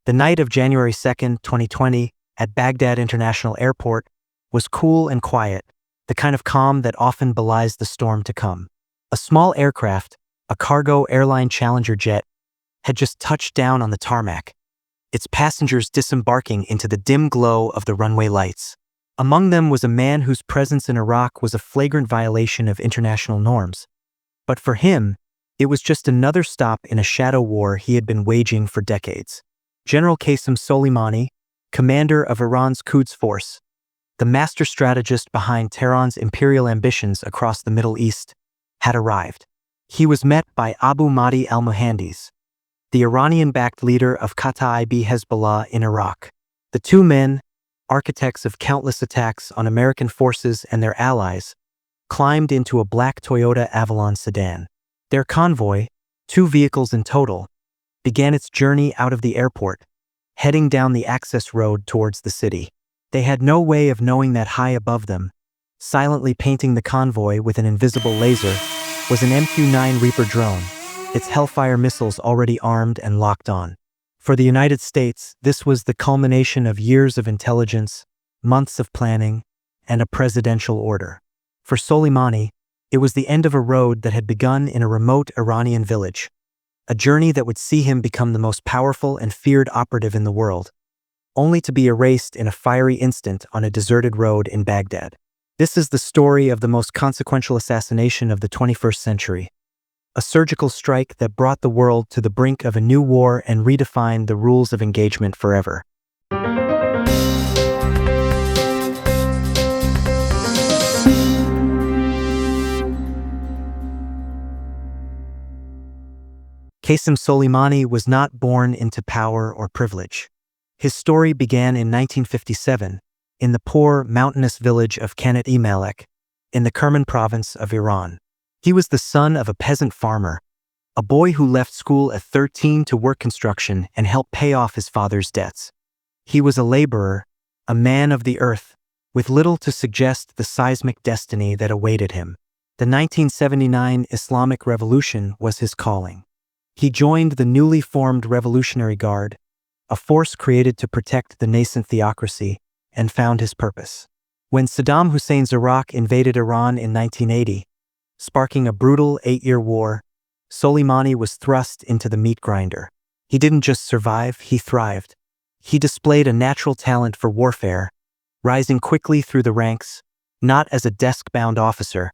The night of January 2nd, 2020, at Baghdad International Airport, was cool and quiet, the kind of calm that often belies the storm to come. A small aircraft, a cargo airline Challenger jet, had just touched down on the tarmac, its passengers disembarking into the dim glow of the runway lights. Among them was a man whose presence in Iraq was a flagrant violation of international norms. But for him, it was just another stop in a shadow war he had been waging for decades. General Qasem Soleimani, commander of Iran's Quds Force, the master strategist behind Tehran's imperial ambitions across the Middle East, had arrived. He was met by Abu Mahdi al-Muhandis, the Iranian-backed leader of Kataib Hezbollah in Iraq. The two men, architects of countless attacks on American forces and their allies, climbed into a black Toyota Avalon sedan. Their convoy, 2 vehicles in total, began its journey out of the airport, heading down the access road towards the city. They had no way of knowing that high above them, silently painting the convoy with an invisible laser, was an MQ-9 Reaper drone, its Hellfire missiles already armed and locked on. For the United States, this was the culmination of years of intelligence, months of planning, and a presidential order. For Soleimani, it was the end of a road that had begun in a remote Iranian village, a journey that would see him become the most powerful and feared operative in the world, only to be erased in a fiery instant on a deserted road in Baghdad. This is the story of the most consequential assassination of the 21st century, a surgical strike that brought the world to the brink of a new war and redefined the rules of engagement forever. Qasem Soleimani was not born into power or privilege. His story began in 1957, in the poor, mountainous village of Kanat-e-Malek, in the Kerman province of Iran. He was the son of a peasant farmer, a boy who left school at 13 to work construction and help pay off his father's debts. He was a laborer, a man of the earth, with little to suggest the seismic destiny that awaited him. The 1979 Islamic Revolution was his calling. He joined the newly formed Revolutionary Guard, a force created to protect the nascent theocracy, and found his purpose. When Saddam Hussein's Iraq invaded Iran in 1980, sparking a brutal 8-year war, Soleimani was thrust into the meat grinder. He didn't just survive, he thrived. He displayed a natural talent for warfare, rising quickly through the ranks, not as a desk-bound officer,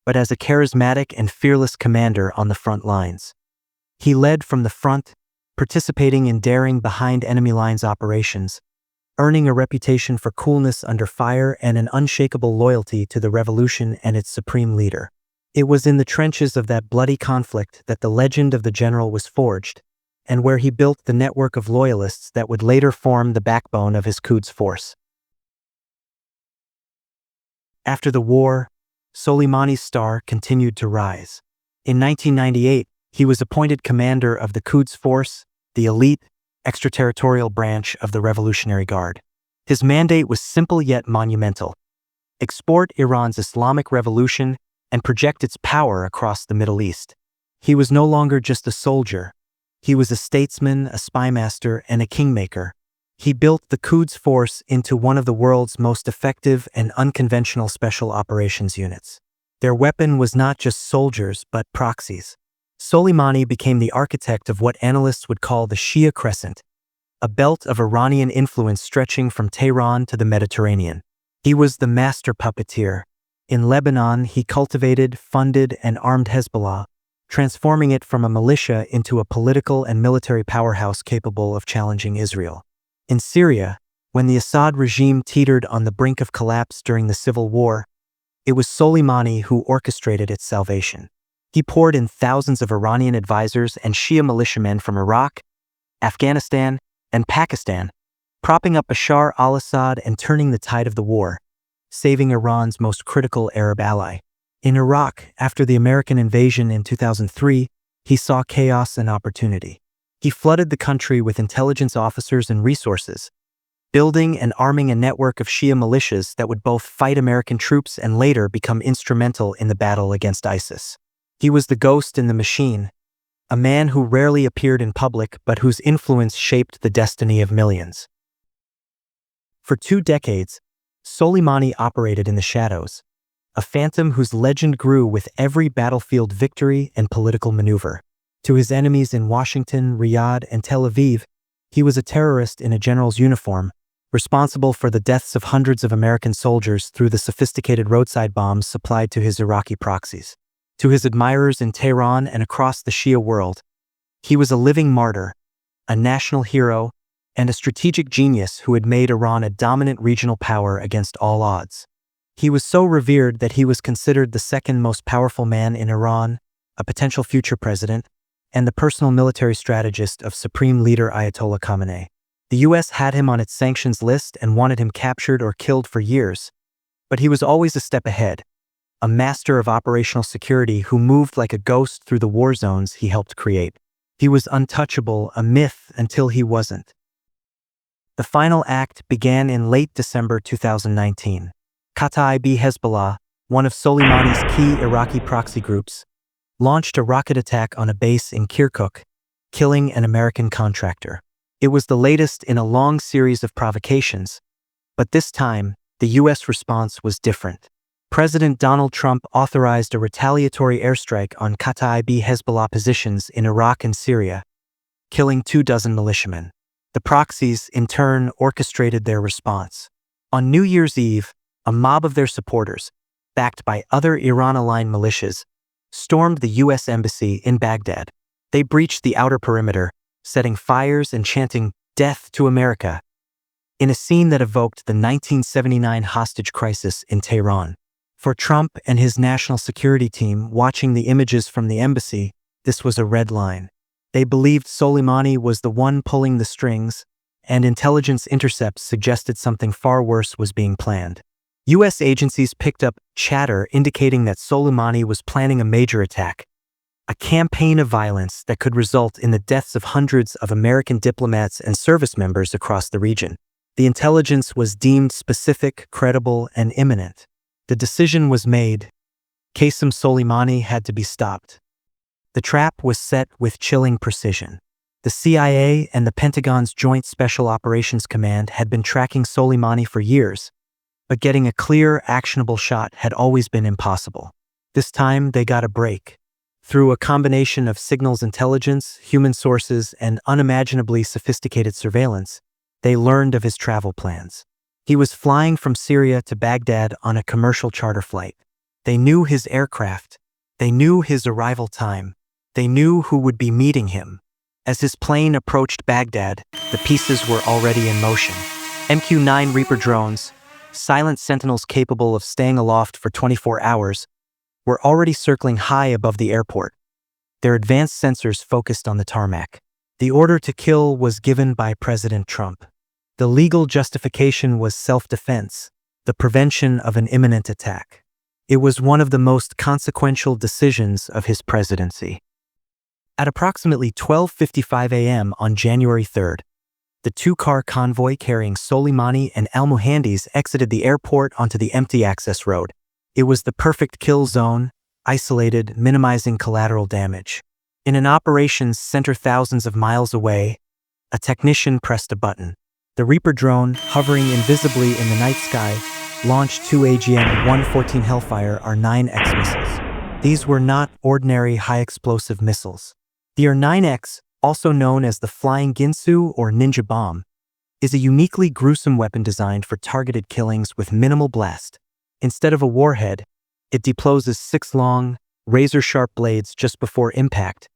but as a charismatic and fearless commander on the front lines. He led from the front, participating in daring behind enemy lines operations, earning a reputation for coolness under fire and an unshakable loyalty to the revolution and its supreme leader. It was in the trenches of that bloody conflict that the legend of the general was forged, and where he built the network of loyalists that would later form the backbone of his Quds force. After the war, Soleimani's star continued to rise. In 1998, he was appointed commander of the Quds Force, the elite, extraterritorial branch of the Revolutionary Guard. His mandate was simple yet monumental: export Iran's Islamic Revolution and project its power across the Middle East. He was no longer just a soldier. He was a statesman, a spymaster, and a kingmaker. He built the Quds Force into one of the world's most effective and unconventional special operations units. Their weapon was not just soldiers, but proxies. Soleimani became the architect of what analysts would call the Shia Crescent, a belt of Iranian influence stretching from Tehran to the Mediterranean. He was the master puppeteer. In Lebanon, he cultivated, funded, and armed Hezbollah, transforming it from a militia into a political and military powerhouse capable of challenging Israel. In Syria, when the Assad regime teetered on the brink of collapse during the civil war, it was Soleimani who orchestrated its salvation. He poured in thousands of Iranian advisors and Shia militiamen from Iraq, Afghanistan, and Pakistan, propping up Bashar al-Assad and turning the tide of the war, saving Iran's most critical Arab ally. In Iraq, after the American invasion in 2003, he saw chaos and opportunity. He flooded the country with intelligence officers and resources, building and arming a network of Shia militias that would both fight American troops and later become instrumental in the battle against ISIS. He was the ghost in the machine, a man who rarely appeared in public but whose influence shaped the destiny of millions. For 2 decades, Soleimani operated in the shadows, a phantom whose legend grew with every battlefield victory and political maneuver. To his enemies in Washington, Riyadh, and Tel Aviv, he was a terrorist in a general's uniform, responsible for the deaths of hundreds of American soldiers through the sophisticated roadside bombs supplied to his Iraqi proxies. To his admirers in Tehran and across the Shia world, he was a living martyr, a national hero, and a strategic genius who had made Iran a dominant regional power against all odds. He was so revered that he was considered the second most powerful man in Iran, a potential future president, and the personal military strategist of Supreme Leader Ayatollah Khamenei. The US had him on its sanctions list and wanted him captured or killed for years, but he was always a step ahead, a master of operational security who moved like a ghost through the war zones he helped create. He was untouchable, a myth until he wasn't. The final act began in late December 2019. Kataib Hezbollah, one of Soleimani's key Iraqi proxy groups, launched a rocket attack on a base in Kirkuk, killing an American contractor. It was the latest in a long series of provocations, but this time, the US response was different. President Donald Trump authorized a retaliatory airstrike on Kataib Hezbollah positions in Iraq and Syria, killing 24 militiamen. The proxies, in turn, orchestrated their response. On New Year's Eve, a mob of their supporters, backed by other Iran-aligned militias, stormed the U.S. Embassy in Baghdad. They breached the outer perimeter, setting fires and chanting, "Death to America," in a scene that evoked the 1979 hostage crisis in Tehran. For Trump and his national security team watching the images from the embassy, this was a red line. They believed Soleimani was the one pulling the strings, and intelligence intercepts suggested something far worse was being planned. U.S. agencies picked up chatter indicating that Soleimani was planning a major attack, a campaign of violence that could result in the deaths of hundreds of American diplomats and service members across the region. The intelligence was deemed specific, credible, and imminent. The decision was made. Qasem Soleimani had to be stopped. The trap was set with chilling precision. The CIA and the Pentagon's Joint Special Operations Command had been tracking Soleimani for years, but getting a clear, actionable shot had always been impossible. This time, they got a break. Through a combination of signals intelligence, human sources, and unimaginably sophisticated surveillance, they learned of his travel plans. He was flying from Syria to Baghdad on a commercial charter flight. They knew his aircraft. They knew his arrival time. They knew who would be meeting him. As his plane approached Baghdad, the pieces were already in motion. MQ-9 Reaper drones, silent sentinels capable of staying aloft for 24 hours, were already circling high above the airport. Their advanced sensors focused on the tarmac. The order to kill was given by President Trump. The legal justification was self-defense, the prevention of an imminent attack. It was one of the most consequential decisions of his presidency. At approximately 12:55 a.m. on January 3rd, the 2-car convoy carrying Soleimani and al-Muhandis exited the airport onto the empty access road. It was the perfect kill zone, isolated, minimizing collateral damage. In an operation center thousands of miles away, a technician pressed a button. The Reaper drone, hovering invisibly in the night sky, launched 2 AGM-114 Hellfire R9X missiles. These were not ordinary high-explosive missiles. The R9X, also known as the Flying Ginsu or Ninja Bomb, is a uniquely gruesome weapon designed for targeted killings with minimal blast. Instead of a warhead, it deploys 6 long, razor-sharp blades just before impact,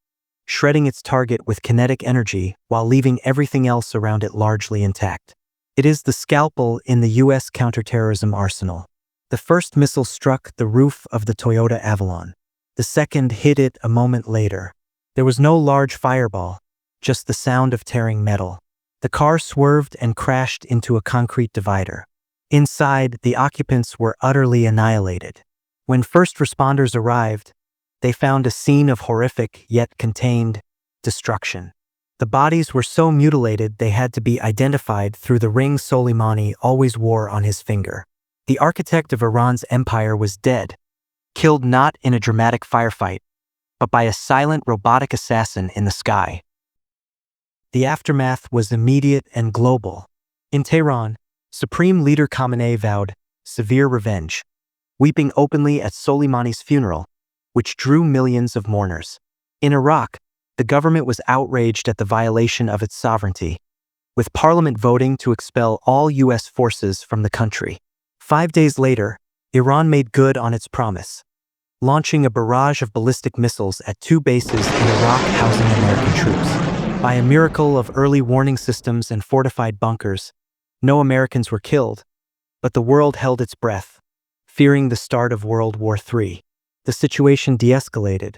shredding its target with kinetic energy while leaving everything else around it largely intact. It is the scalpel in the U.S. counterterrorism arsenal. The first missile struck the roof of the Toyota Avalon. The second hit it a moment later. There was no large fireball, just the sound of tearing metal. The car swerved and crashed into a concrete divider. Inside, the occupants were utterly annihilated. When first responders arrived, they found a scene of horrific, yet contained, destruction. The bodies were so mutilated they had to be identified through the ring Soleimani always wore on his finger. The architect of Iran's empire was dead, killed not in a dramatic firefight, but by a silent robotic assassin in the sky. The aftermath was immediate and global. In Tehran, Supreme Leader Khamenei vowed severe revenge, weeping openly at Soleimani's funeral, which drew millions of mourners. In Iraq, the government was outraged at the violation of its sovereignty, with parliament voting to expel all U.S. forces from the country. 5 days later, Iran made good on its promise, launching a barrage of ballistic missiles at 2 bases in Iraq housing American troops. By a miracle of early warning systems and fortified bunkers, no Americans were killed, but the world held its breath, fearing the start of World War III. The situation de-escalated,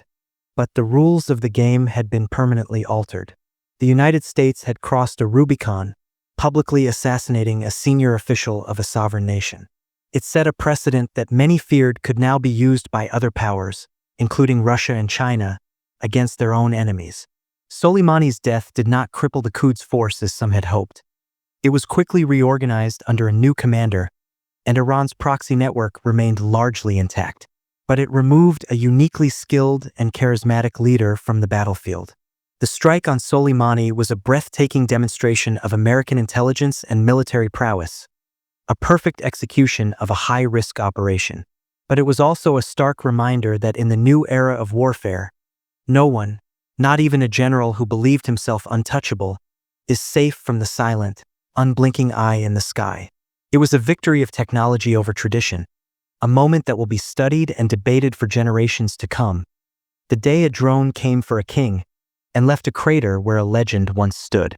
but the rules of the game had been permanently altered. The United States had crossed a Rubicon, publicly assassinating a senior official of a sovereign nation. It set a precedent that many feared could now be used by other powers, including Russia and China, against their own enemies. Soleimani's death did not cripple the Quds force as some had hoped. It was quickly reorganized under a new commander, and Iran's proxy network remained largely intact. But it removed a uniquely skilled and charismatic leader from the battlefield. The strike on Soleimani was a breathtaking demonstration of American intelligence and military prowess, a perfect execution of a high-risk operation. But it was also a stark reminder that in the new era of warfare, no one, not even a general who believed himself untouchable, is safe from the silent, unblinking eye in the sky. It was a victory of technology over tradition, a moment that will be studied and debated for generations to come. The day a drone came for a king and left a crater where a legend once stood.